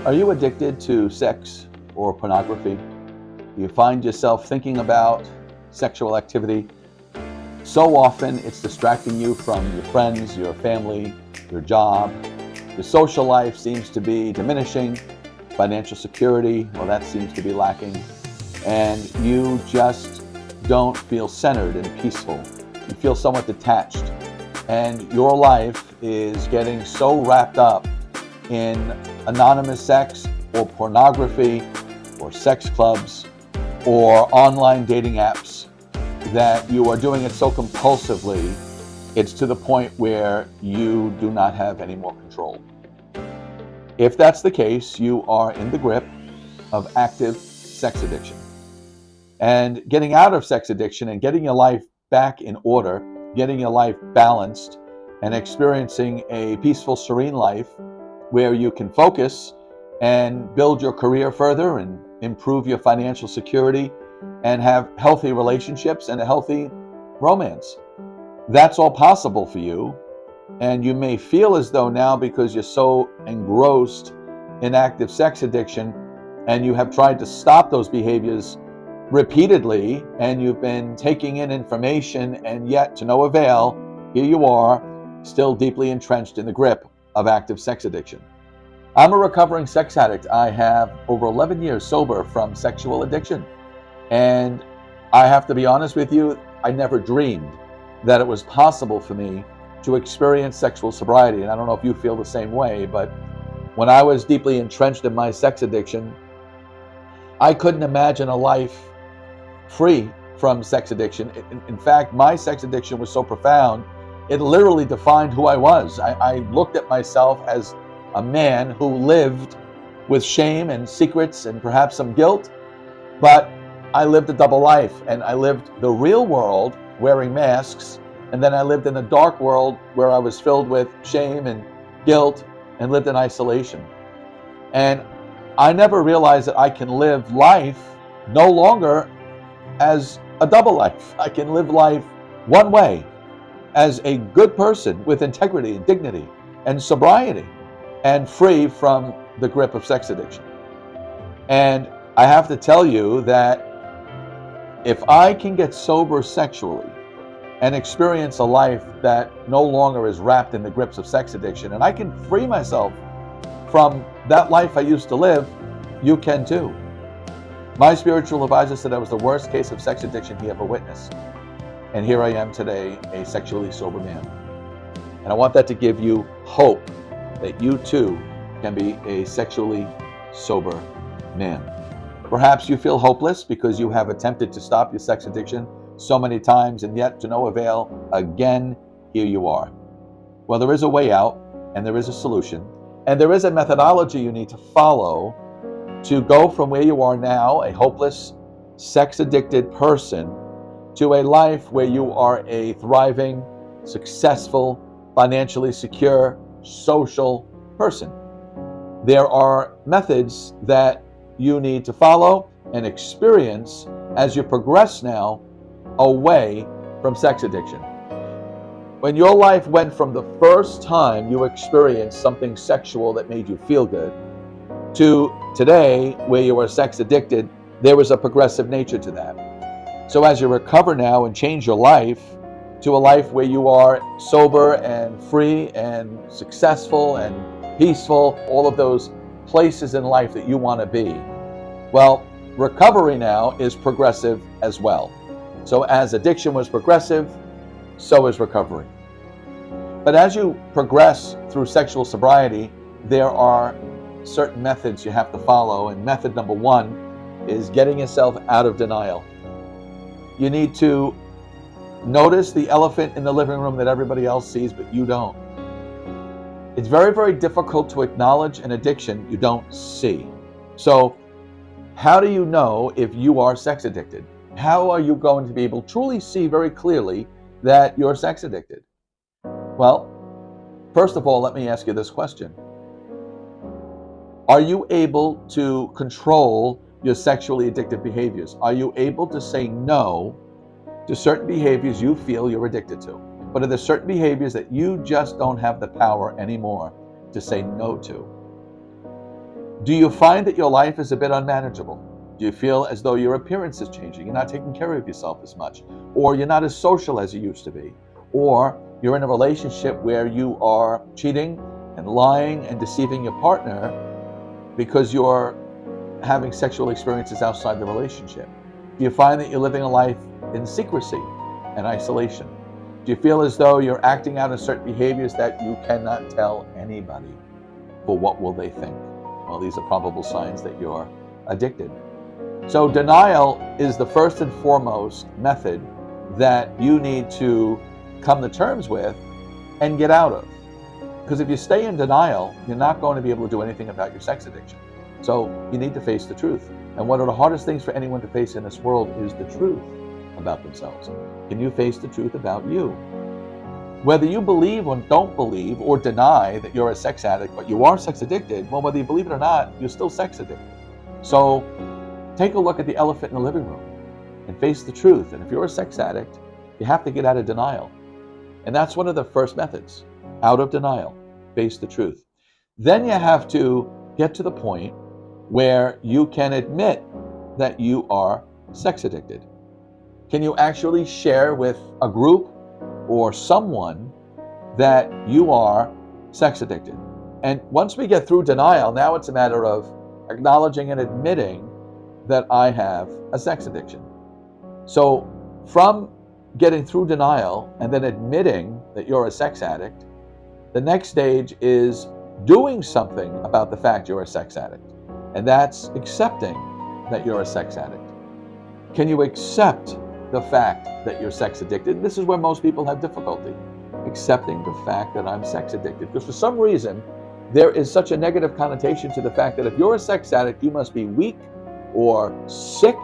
Are you addicted to sex or pornography? Do you find yourself thinking about sexual activity? So often it's distracting you from your friends, your family, your job. Your social life seems to be diminishing. Financial security, well, that seems to be lacking. And you just don't feel centered and peaceful. You feel somewhat detached. And your life is getting so wrapped up in anonymous sex or pornography or sex clubs or online dating apps that you are doing it so compulsively, it's to the point where you do not have any more control. If that's the case, you are in the grip of active sex addiction. And getting out of sex addiction and getting your life back in order, getting your life balanced, and experiencing a peaceful, serene life where you can focus and build your career further and improve your financial security and have healthy relationships and a healthy romance. That's all possible for you. And you may feel as though now, because you're so engrossed in active sex addiction and you have tried to stop those behaviors repeatedly and you've been taking in information and yet to no avail, here you are, still deeply entrenched in the grip of active sex addiction. I'm a recovering sex addict. I have over 11 years sober from sexual addiction. And I have to be honest with you, I never dreamed that it was possible for me to experience sexual sobriety. And I don't know if you feel the same way, but when I was deeply entrenched in my sex addiction, I couldn't imagine a life free from sex addiction. In fact, my sex addiction was so profound, it literally defined who I was. I looked at myself as a man who lived with shame and secrets and perhaps some guilt, but I lived a double life, and I lived the real world wearing masks, and then I lived in the dark world where I was filled with shame and guilt and lived in isolation. And I never realized that I can live life no longer as a double life. I can live life one way, as a good person with integrity and dignity and sobriety and free from the grip of sex addiction. And I have to tell you that if I can get sober sexually and experience a life that no longer is wrapped in the grips of sex addiction, and I can free myself from that life I used to live, you can too. My spiritual advisor said I was the worst case of sex addiction he ever witnessed. And here I am today, a sexually sober man. And I want that to give you hope that you too can be a sexually sober man. Perhaps you feel hopeless because you have attempted to stop your sex addiction so many times and yet to no avail. Again, here you are. Well, there is a way out and there is a solution and there is a methodology you need to follow to go from where you are now, a hopeless, sex-addicted person, to a life where you are a thriving, successful, financially secure, social person. There are methods that you need to follow and experience as you progress now away from sex addiction. When your life went from the first time you experienced something sexual that made you feel good to today where you are sex addicted, there was a progressive nature to that. So as you recover now and change your life to a life where you are sober and free and successful and peaceful, all of those places in life that you want to be, well, recovery now is progressive as well. So as addiction was progressive, so is recovery. But as you progress through sexual sobriety, there are certain methods you have to follow. And method number one is getting yourself out of denial. You need to notice the elephant in the living room that everybody else sees, but you don't. It's very, very difficult to acknowledge an addiction you don't see. So how do you know if you are sex addicted? How are you going to be able to truly see very clearly that you're sex addicted? Well, first of all, let me ask you this question. Are you able to control your sexually addictive behaviors? Are you able to say no to certain behaviors you feel you're addicted to? But are there certain behaviors that you just don't have the power anymore to say no to? Do you find that your life is a bit unmanageable? Do you feel as though your appearance is changing? You're not taking care of yourself as much, or you're not as social as you used to be, or you're in a relationship where you are cheating and lying and deceiving your partner because you're having sexual experiences outside the relationship? Do you find that you're living a life in secrecy and isolation? Do you feel as though you're acting out in certain behaviors that you cannot tell anybody? For what will they think? Well, these are probable signs that you're addicted. So denial is the first and foremost method that you need to come to terms with and get out of. Because if you stay in denial, you're not going to be able to do anything about your sex addiction. So you need to face the truth. And one of the hardest things for anyone to face in this world is the truth about themselves. Can you face the truth about you? Whether you believe or don't believe or deny that you're a sex addict, but you are sex addicted, well, whether you believe it or not, you're still sex addicted. So take a look at the elephant in the living room and face the truth. And if you're a sex addict, you have to get out of denial. And that's one of the first methods. Out of denial, face the truth. Then you have to get to the point where you can admit that you are sex addicted. Can you actually share with a group or someone that you are sex addicted? And once we get through denial, now it's a matter of acknowledging and admitting that I have a sex addiction. So from getting through denial and then admitting that you're a sex addict, the next stage is doing something about the fact you're a sex addict. And that's accepting that you're a sex addict. Can you accept the fact that you're sex addicted? This is where most people have difficulty, accepting the fact that I'm sex addicted. Because for some reason, there is such a negative connotation to the fact that if you're a sex addict, you must be weak or sick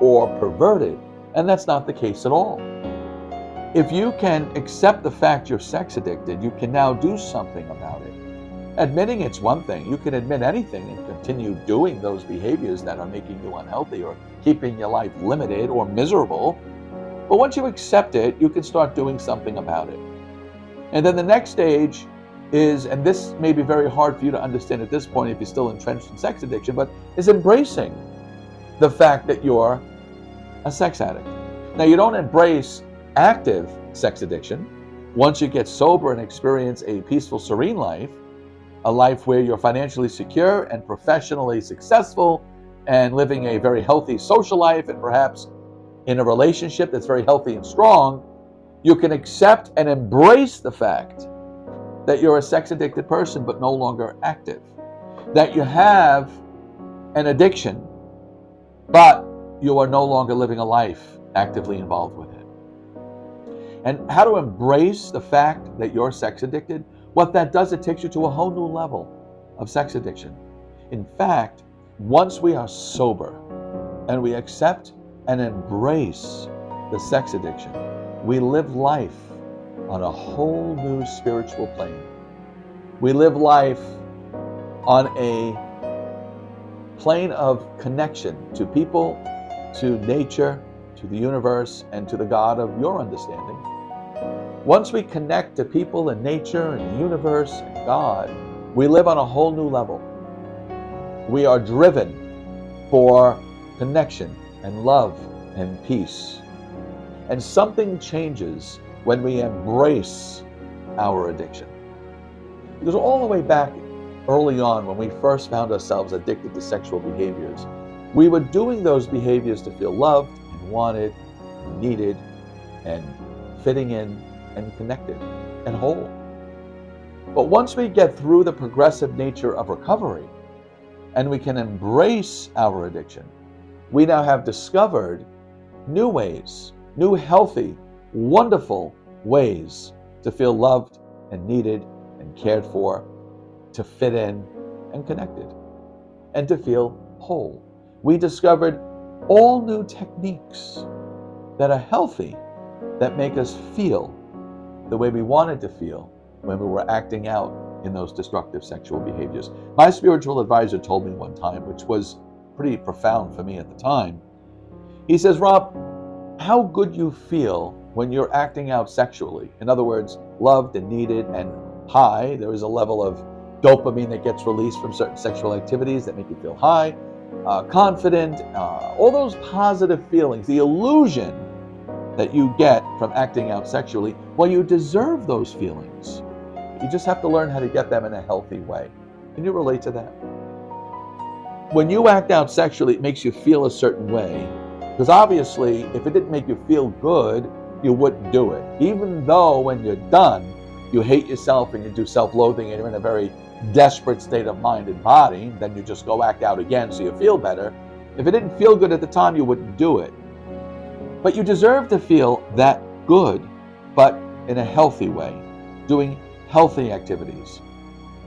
or perverted. And that's not the case at all. If you can accept the fact you're sex addicted, you can now do something about it. Admitting it's one thing. You can admit anything and continue doing those behaviors that are making you unhealthy or keeping your life limited or miserable. But once you accept it, you can start doing something about it. And then the next stage is, and this may be very hard for you to understand at this point if you're still entrenched in sex addiction, but is embracing the fact that you're a sex addict. Now, you don't embrace active sex addiction. Once you get sober and experience a peaceful, serene life, a life where you're financially secure and professionally successful and living a very healthy social life and perhaps in a relationship that's very healthy and strong, you can accept and embrace the fact that you're a sex addicted person but no longer active, that you have an addiction but you are no longer living a life actively involved with it. And how to embrace the fact that you're sex addicted? What that does, it takes you to a whole new level of sex addiction. In fact, once we are sober and we accept and embrace the sex addiction, we live life on a whole new spiritual plane. We live life on a plane of connection to people, to nature, to the universe, and to the God of your understanding. Once we connect to people and nature and the universe and God, we live on a whole new level. We are driven for connection and love and peace. And something changes when we embrace our addiction. Because all the way back early on, when we first found ourselves addicted to sexual behaviors, we were doing those behaviors to feel loved and wanted and needed and fitting in and connected and whole. But once we get through the progressive nature of recovery and we can embrace our addiction, we now have discovered new ways, new healthy, wonderful ways to feel loved and needed and cared for, to fit in and connected, and to feel whole. We discovered all new techniques that are healthy, that make us feel the way we wanted to feel when we were acting out in those destructive sexual behaviors. My spiritual advisor told me one time, which was pretty profound for me at the time. He says, Rob, how good you feel when you're acting out sexually. In other words, loved and needed and high. There is a level of dopamine that gets released from certain sexual activities that make you feel high, confident, all those positive feelings, the illusion that you get from acting out sexually. Well, you deserve those feelings. You just have to learn how to get them in a healthy way. Can you relate to that? When you act out sexually, it makes you feel a certain way. Because obviously, if it didn't make you feel good, you wouldn't do it. Even though when you're done, you hate yourself and you do self-loathing and you're in a very desperate state of mind and body, then you just go act out again so you feel better. If it didn't feel good at the time, you wouldn't do it. But you deserve to feel that good, but in a healthy way, doing healthy activities,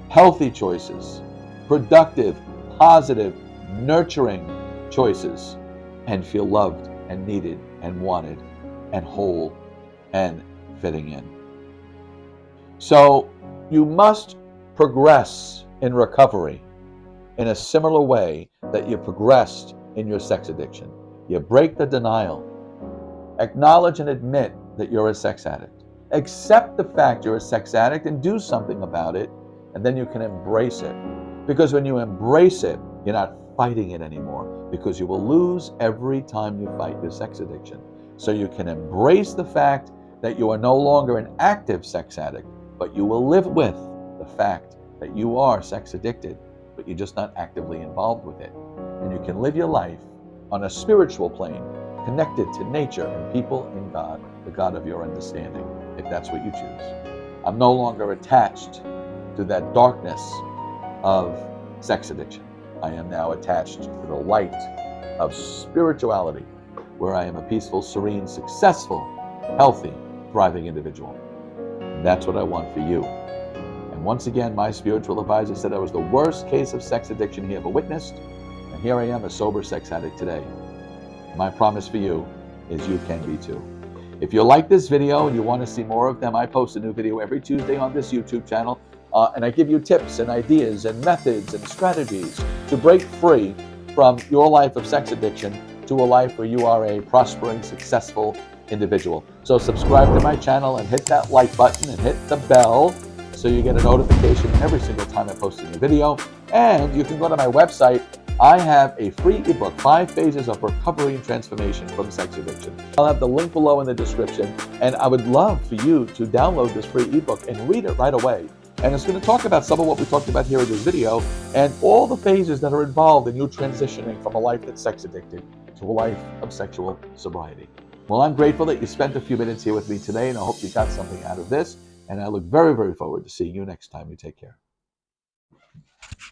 healthy choices, productive, positive, nurturing choices, and feel loved and needed and wanted and whole and fitting in. So you must progress in recovery in a similar way that you progressed in your sex addiction. You break the denial. Acknowledge and admit that you're a sex addict. Accept the fact you're a sex addict and do something about it, and then you can embrace it. Because when you embrace it, you're not fighting it anymore, because you will lose every time you fight your sex addiction. So you can embrace the fact that you are no longer an active sex addict, but you will live with the fact that you are sex addicted, but you're just not actively involved with it. And you can live your life on a spiritual plane, connected to nature and people and God, the God of your understanding, if that's what you choose. I'm no longer attached to that darkness of sex addiction. I am now attached to the light of spirituality, where I am a peaceful, serene, successful, healthy, thriving individual. And that's what I want for you. And once again, my spiritual advisor said I was the worst case of sex addiction he ever witnessed, and here I am, a sober sex addict today. My promise for you is you can be too. If you like this video and you want to see more of them, I post a new video every Tuesday on this YouTube channel, and I give you tips and ideas and methods and strategies to break free from your life of sex addiction to a life where you are a prospering, successful individual. So subscribe to my channel and hit that like button and hit the bell so you get a notification every single time I post a new video. And you can go to my website. I have a free ebook, 5 Phases of Recovery and Transformation from Sex Addiction. I'll have the link below in the description, and I would love for you to download this free ebook and read it right away. And it's going to talk about some of what we talked about here in this video and all the phases that are involved in you transitioning from a life that's sex addicted to a life of sexual sobriety. Well, I'm grateful that you spent a few minutes here with me today, and I hope you got something out of this. And I look very, very forward to seeing you next time. You take care.